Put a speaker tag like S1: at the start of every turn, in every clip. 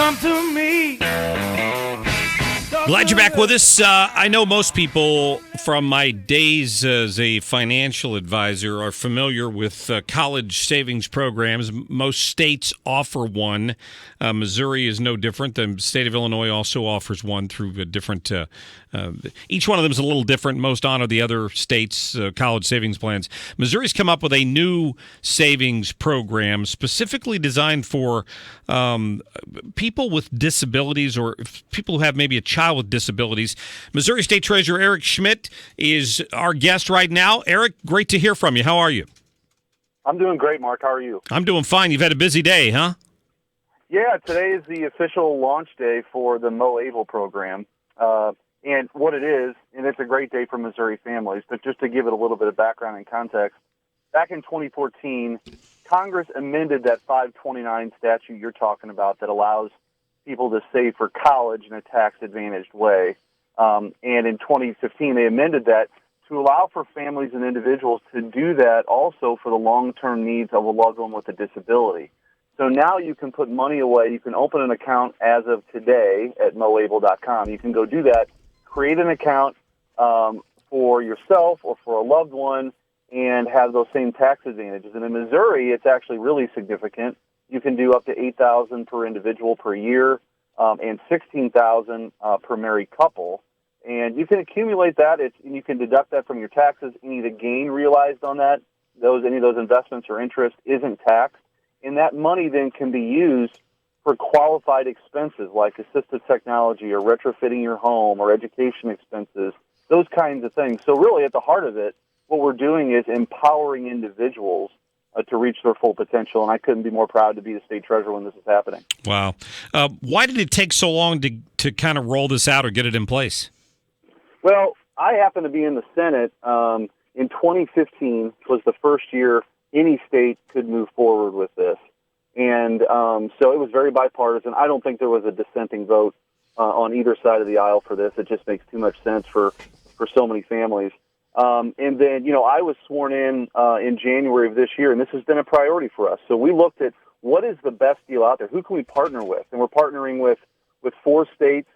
S1: come to me.
S2: Glad you're back with us. I know most people from my days as a financial advisor are familiar with college savings programs. Most states offer one. Missouri is no different. The state of Illinois also offers one through a different. Each one of them is a little different. Most honor the other states' college savings plans. Missouri's come up with a new savings program specifically designed for people with disabilities or people who have maybe a child with disabilities. Missouri State Treasurer Eric Schmitt is our guest right now. Eric, great to hear from you. How are you?
S3: I'm doing great, Mark. How are you?
S2: I'm doing fine. You've had a busy day, huh?
S3: Yeah, today is the official launch day for the Mo-Able program. And what it is, and it's a great day for Missouri families, but just to give it a little bit of background and context, back in 2014, Congress amended that 529 statute you're talking about that allows people to save for college in a tax-advantaged way. And in 2015, they amended that to allow for families and individuals to do that also for the long-term needs of a loved one with a disability. So now you can put money away. You can open an account as of today at moable.com. You can go do that, create an account for yourself or for a loved one, and have those same tax advantages. And in Missouri, it's actually really significant. You can do up to $8,000 per individual per year, and $16,000 per married couple. And you can accumulate that, and you can deduct that from your taxes. Any of the gain realized on that, any of those investments or interest isn't taxed. And that money then can be used for qualified expenses like assistive technology or retrofitting your home or education expenses, those kinds of things. So really at the heart of it, what we're doing is empowering individuals to reach their full potential, and I couldn't be more proud to be the state treasurer when this is happening.
S2: Wow. Why did it take so long to kind of roll this out or get it in place?
S3: Well, I happen to be in the Senate. In 2015 was the first year any state could move forward with this. And so it was very bipartisan. I don't think there was a dissenting vote on either side of the aisle for this. It just makes too much sense for so many families. And then, I was sworn in January of this year, and this has been a priority for us. So we looked at what is the best deal out there? Who can we partner with? And we're partnering with 4 states,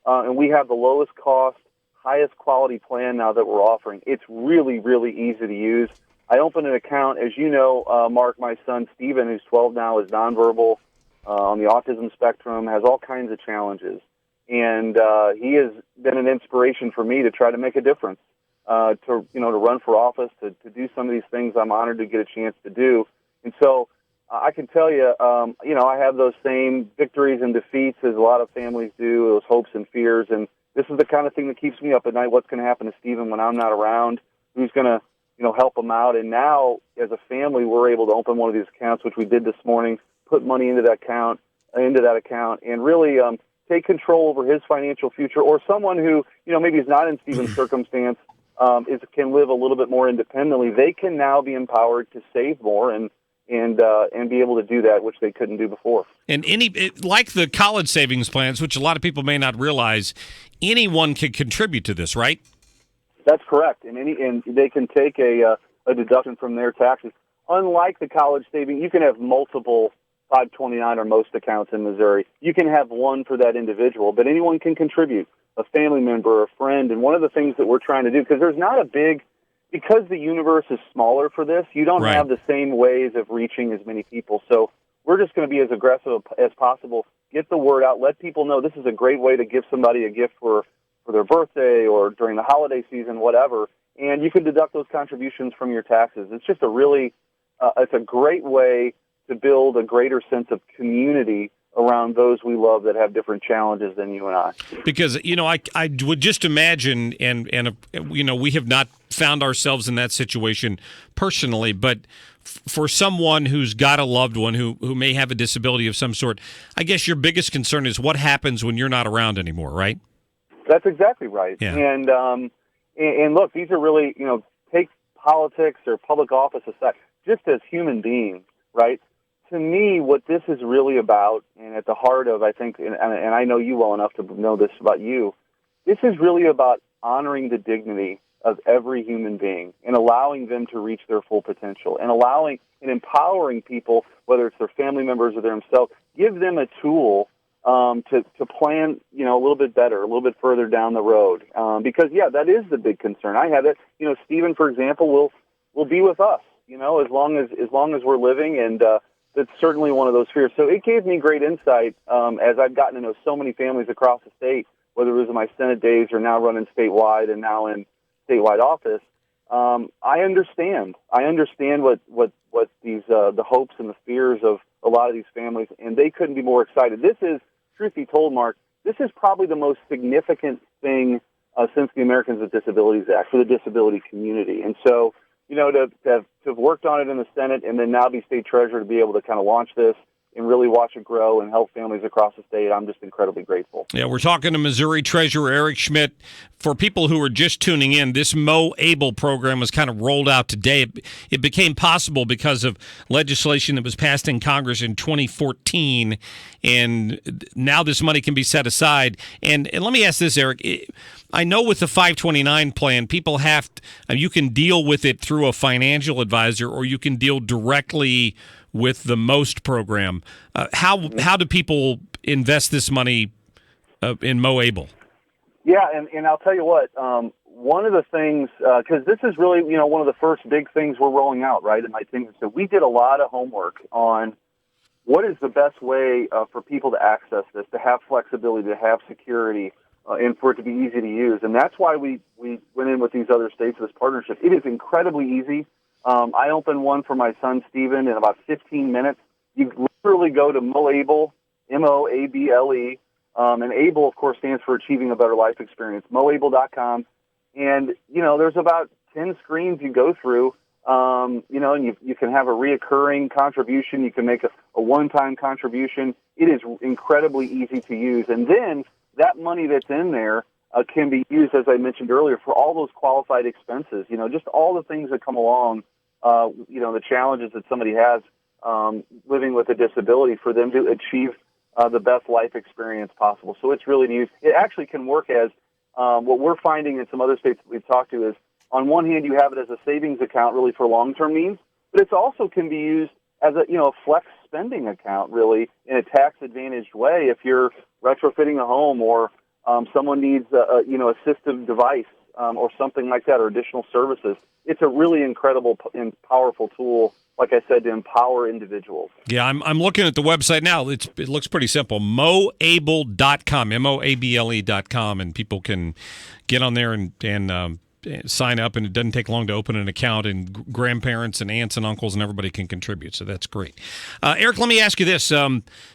S3: and we have the lowest cost, highest quality plan now that we're offering. It's really, really easy to use. I opened an account. As you know, Mark, my son, Steven, who's 12 now, is nonverbal on the autism spectrum, has all kinds of challenges. And he has been an inspiration for me to try to make a difference. To run for office, to do some of these things I'm honored to get a chance to do. And so I can tell you, I have those same victories and defeats as a lot of families do, those hopes and fears. And this is the kind of thing that keeps me up at night. What's going to happen to Stephen when I'm not around? Who's going to, help him out? And now, as a family, we're able to open one of these accounts, which we did this morning, put money into that account, and really take control over his financial future. Or someone who, maybe is not in Stephen's circumstance, can live a little bit more independently. They can now be empowered to save more and be able to do that, which they couldn't do before.
S2: And like the college savings plans, which a lot of people may not realize, anyone can contribute to this, right?
S3: That's correct, and they can take a deduction from their taxes. Unlike the college savings, you can have multiple 529 or most accounts in Missouri. You can have one for that individual, but anyone can contribute. A family member, a friend, and one of the things that we're trying to do, because there's not because the universe is smaller for this, you don't have the same ways of reaching as many people. So we're just going to be as aggressive as possible, get the word out, let people know this is a great way to give somebody a gift for their birthday or during the holiday season, whatever, and you can deduct those contributions from your taxes. It's just it's a great way to build a greater sense of community around those we love that have different challenges than you and I.
S2: Because, I would just imagine, and we have not found ourselves in that situation personally, but for someone who's got a loved one who may have a disability of some sort, I guess your biggest concern is what happens when you're not around anymore, right?
S3: That's exactly right.
S2: Yeah.
S3: And look, these are really, take politics or public office aside, just as human beings, right? To me, what this is really about, and at the heart of, I think, and I know you well enough to know this about you, this is really about honoring the dignity of every human being and allowing them to reach their full potential and allowing and empowering people, whether it's their family members or themselves, give them a tool to plan, a little bit better, a little bit further down the road. Because that is the big concern. I have it. Stephen, for example, will be with us, as long as we're living, and that's certainly one of those fears. So it gave me great insight as I've gotten to know so many families across the state, whether it was in my Senate days or now running statewide and now in statewide office. I understand what these the hopes and the fears of a lot of these families, and they couldn't be more excited. This is, truth be told, Mark, this is probably the most significant thing since the Americans with Disabilities Act for the disability community. And so, to have worked on it in the Senate and then now be state treasurer to be able to kind of launch this and really watch it grow and help families across the state, I'm just incredibly grateful.
S2: Yeah, we're talking to Missouri Treasurer Eric Schmitt. For people who are just tuning in, this Mo Able program was kind of rolled out today. It became possible because of legislation that was passed in Congress in 2014, and now this money can be set aside. And let me ask this, Eric. I know with the 529 plan, people you can deal with it through a financial advisor, or you can deal directly with the MOST program. How do people invest this money in Mo Able?
S3: Yeah, and I'll tell you what, one of the things, because this is really, one of the first big things we're rolling out, right, in my team. So we did a lot of homework on what is the best way for people to access this, to have flexibility, to have security, and for it to be easy to use. And that's why we went in with these other states, this partnership. It is incredibly easy. I opened one for my son, Stephen, in about 15 minutes. You literally go to Moable, Moable, and ABLE, of course, stands for Achieving a Better Life Experience, moable.com. And, there's about 10 screens you go through, and you can have a reoccurring contribution. You can make a one-time contribution. It is incredibly easy to use. And then that money that's in there can be used, as I mentioned earlier, for all those qualified expenses, just all the things that come along, the challenges that somebody has living with a disability for them to achieve the best life experience possible. So it's really neat. It actually can work as what we're finding in some other states that we've talked to is, on one hand, you have it as a savings account really for long-term needs, but it also can be used as a flex spending account really in a tax-advantaged way if you're retrofitting a home or someone needs a assistive device or something like that, or additional services. It's a really incredible and powerful tool, like I said, to empower individuals.
S2: Yeah, I'm looking at the website now. It looks pretty simple. Moable.com, Moable.com, and people can get on there and sign up, and it doesn't take long to open an account, and grandparents and aunts and uncles and everybody can contribute, so that's great. Eric, let me ask you this.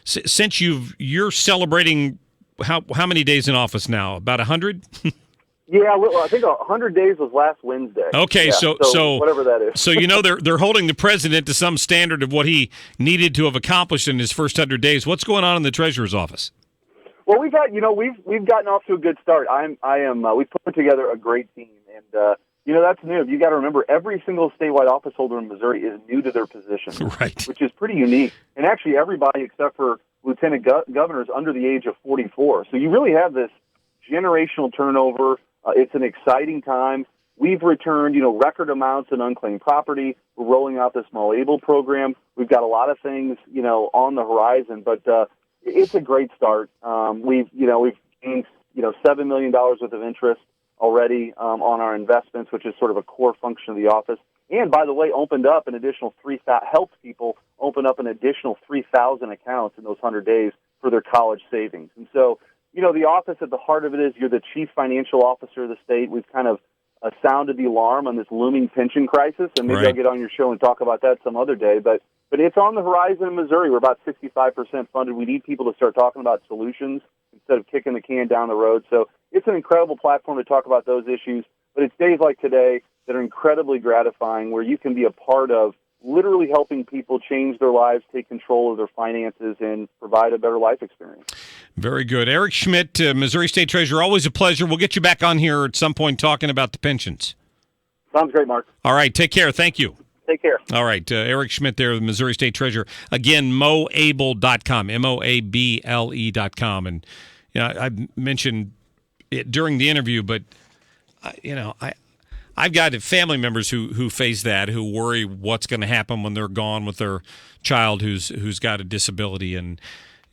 S2: Since you're celebrating how many days in office now? About 100?
S3: Yeah, well, I think 100 days was last Wednesday.
S2: Okay,
S3: yeah,
S2: so
S3: whatever that is.
S2: So they're holding the president to some standard of what he needed to have accomplished in his first 100 days. What's going on in the treasurer's office?
S3: Well, we've gotten off to a good start. We've put together a great team, and that's new. You got to remember, every single statewide office holder in Missouri is new to their position,
S2: right?
S3: Which is pretty unique. And actually, everybody except for lieutenant governors under the age of 44. So you really have this generational turnover. It's an exciting time. We've returned, record amounts in unclaimed property. We're rolling out this Mo Able program. We've got a lot of things, on the horizon, but it's a great start. We've gained, $7 million worth of interest already on our investments, which is sort of a core function of the office. And by the way, helped people open up an additional 3,000 accounts in those 100 days for their college savings. And so, the office at the heart of it is you're the chief financial officer of the state. We've kind of sounded the alarm on this looming pension crisis, and maybe
S2: right.
S3: I'll get on your show and talk about that some other day. But it's on the horizon in Missouri. We're about 65% funded. We need people to start talking about solutions instead of kicking the can down the road. So it's an incredible platform to talk about those issues. But it's days like today that are incredibly gratifying, where you can be a part of literally helping people change their lives, take control of their finances, and provide a better life experience.
S2: Very good. Eric Schmitt, Missouri State Treasurer, always a pleasure. We'll get you back on here at some point talking about the pensions.
S3: Sounds great, Mark.
S2: All right. Take care. Thank you.
S3: Take care.
S2: All right. Eric Schmitt there, the Missouri State Treasurer. Again, moable.com, Moable.com. And I mentioned it during the interview, but, I've got family members who face that, who worry what's going to happen when they're gone with their child who's got a disability. And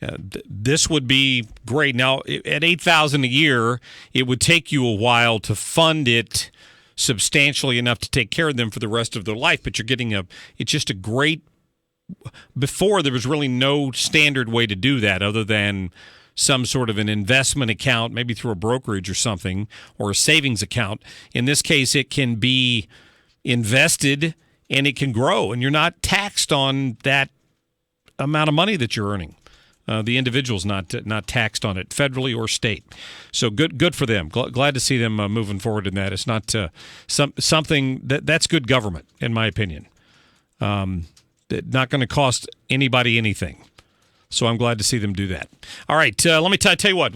S2: This would be great. Now, at $8,000 a year, it would take you a while to fund it substantially enough to take care of them for the rest of their life. But you're getting it's just a great. Before, there was really no standard way to do that other than some sort of an investment account, maybe through a brokerage or something, or a savings account. In this case, it can be invested and it can grow, and you're not taxed on that amount of money that you're earning. The individual's not taxed on it federally or state. So good for them. Glad to see them moving forward in that. It's not something that's good government, in my opinion. Not going to cost anybody anything. So I'm glad to see them do that. All right, let me tell you what.